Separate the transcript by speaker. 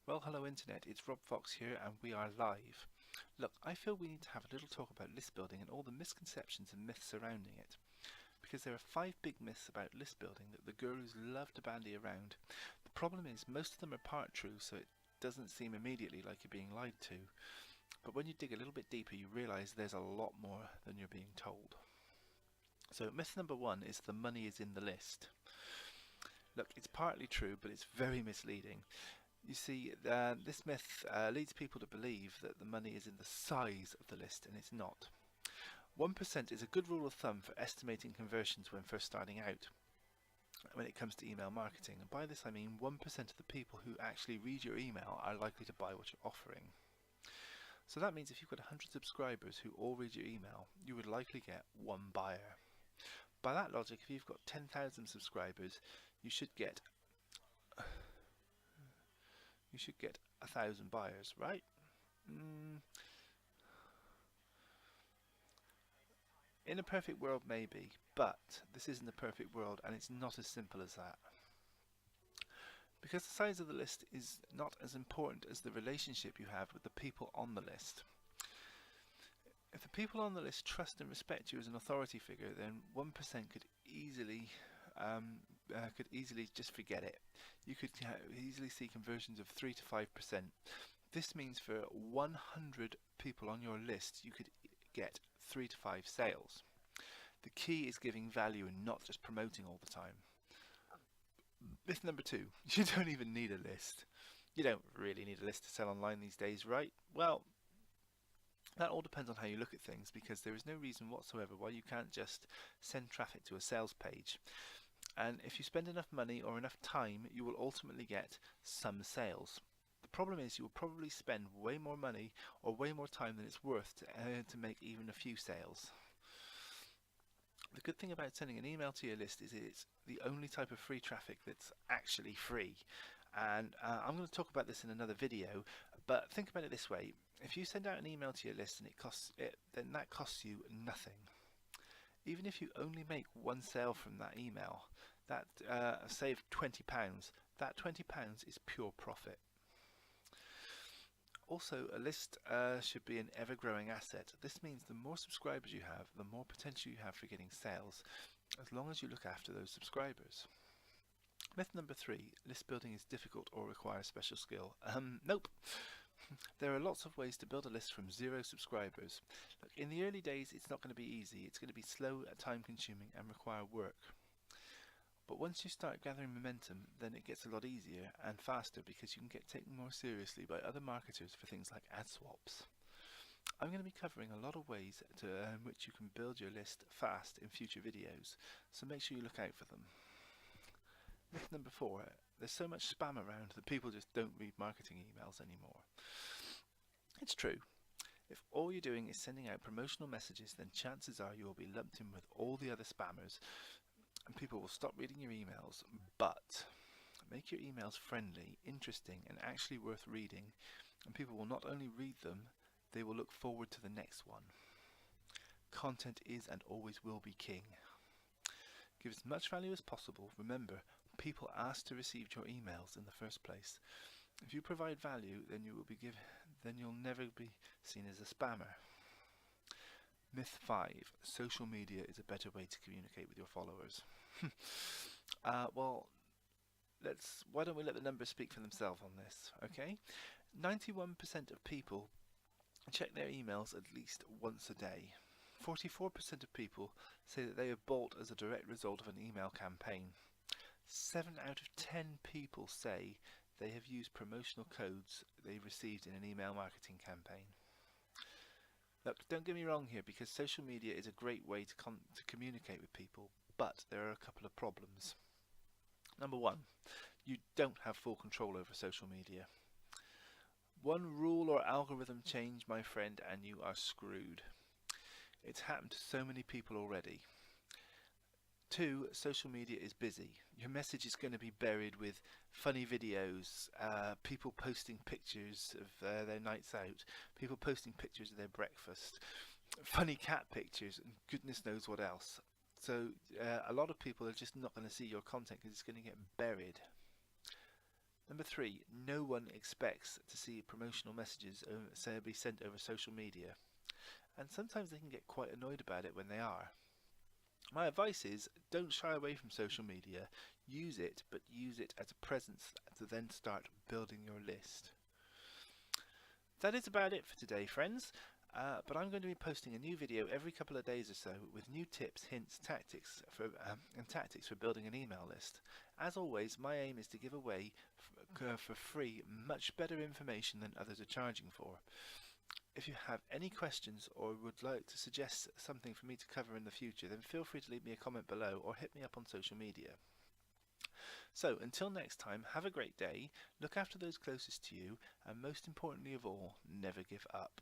Speaker 1: Well, hello Internet, it's Rob Fox here and we are live. Look, I feel we need to have a little talk about list building and all the misconceptions and myths surrounding it. Because there are 5 big myths about list building that the gurus love to bandy around. The problem is most of them are part true, so it doesn't seem immediately like you're being lied to. But when you dig a little bit deeper, you realise there's a lot more than you're being told. So myth number 1 is the money is in the list. Look, it's partly true, but it's very misleading. You see, this myth leads people to believe that the money is in the size of the list, and it's not. 1% is a good rule of thumb for estimating conversions when first starting out when it comes to email marketing. And by this I mean 1% of the people who actually read your email are likely to buy what you're offering. So that means if you've got 100 subscribers who all read your email, you would likely get 1 buyer. By that logic, if you've got 10,000 subscribers, you should get 1,000 buyers, right? In a perfect world, maybe, but this isn't a perfect world, and it's not as simple as that. Because the size of the list is not as important as the relationship you have with the people on the list. If the people on the list trust and respect you as an authority figure, then 1% could easily just forget it. You could easily see conversions of 3 to 5%. This means for 100 people on your list, you could get 3 to 5 sales. The key is giving value and not just promoting all the time. Myth number 2, you don't even need a list. You don't really need a list to sell online these days, right? Well, that all depends on how you look at things, because there is no reason whatsoever why you can't just send traffic to a sales page. And if you spend enough money or enough time, you will ultimately get some sales. The problem is you will probably spend way more money or way more time than it's worth to make even a few sales. The good thing about sending an email to your list is it's the only type of free traffic that's actually free. And I'm going to talk about this in another video, but think about it this way. If you send out an email to your list and then that costs you nothing. Even if you only make 1 sale from that email, that save £20, that £20 is pure profit. Also, a list should be an ever-growing asset. This means the more subscribers you have, the more potential you have for getting sales, as long as you look after those subscribers. Myth number 3, list building is difficult or requires special skill. Nope. There are lots of ways to build a list from 0 subscribers. Look, in the early days, it's not going to be easy. It's going to be slow, time-consuming, and require work. But once you start gathering momentum, then it gets a lot easier and faster, because you can get taken more seriously by other marketers for things like ad swaps. I'm going to be covering a lot of ways in which you can build your list fast in future videos, so make sure you look out for them. Myth number 4, there's so much spam around that people just don't read marketing emails anymore. It's true. If all you're doing is sending out promotional messages, then chances are you will be lumped in with all the other spammers and people will stop reading your emails. But make your emails friendly, interesting, and actually worth reading, and people will not only read them, they will look forward to the next one. Content is and always will be king. Give as much value as possible. Remember, people ask to receive your emails in the first place. If you provide value, then you'll never be seen as a spammer. Myth 5, social media is a better way to communicate with your followers. Well, why don't we let the numbers speak for themselves on this, okay? 91% of people check their emails at least once a day. 44% of people say that they have bought as a direct result of an email campaign. 7 out of 10 people say they have used promotional codes they received in an email marketing campaign. Look, don't get me wrong here, because social media is a great way to communicate with people, but there are a couple of problems. Number 1, you don't have full control over social media. One rule or algorithm change, my friend, and you are screwed. It's happened to so many people already. 2, social media is busy. Your message is going to be buried with funny videos, people posting pictures of their nights out, people posting pictures of their breakfast, funny cat pictures, and goodness knows what else. So a lot of people are just not going to see your content because it's going to get buried. Number 3, no one expects to see promotional messages be sent over social media, and sometimes they can get quite annoyed about it when they are. My advice is, don't shy away from social media, use it, but use it as a presence to then start building your list. That is about it for today, friends. But I'm going to be posting a new video every couple of days or so with new tips, hints, tactics for building an email list. As always, my aim is to give away for free much better information than others are charging for. If you have any questions or would like to suggest something for me to cover in the future, then feel free to leave me a comment below or hit me up on social media. So until next time, have a great day, look after those closest to you, and most importantly of all, never give up.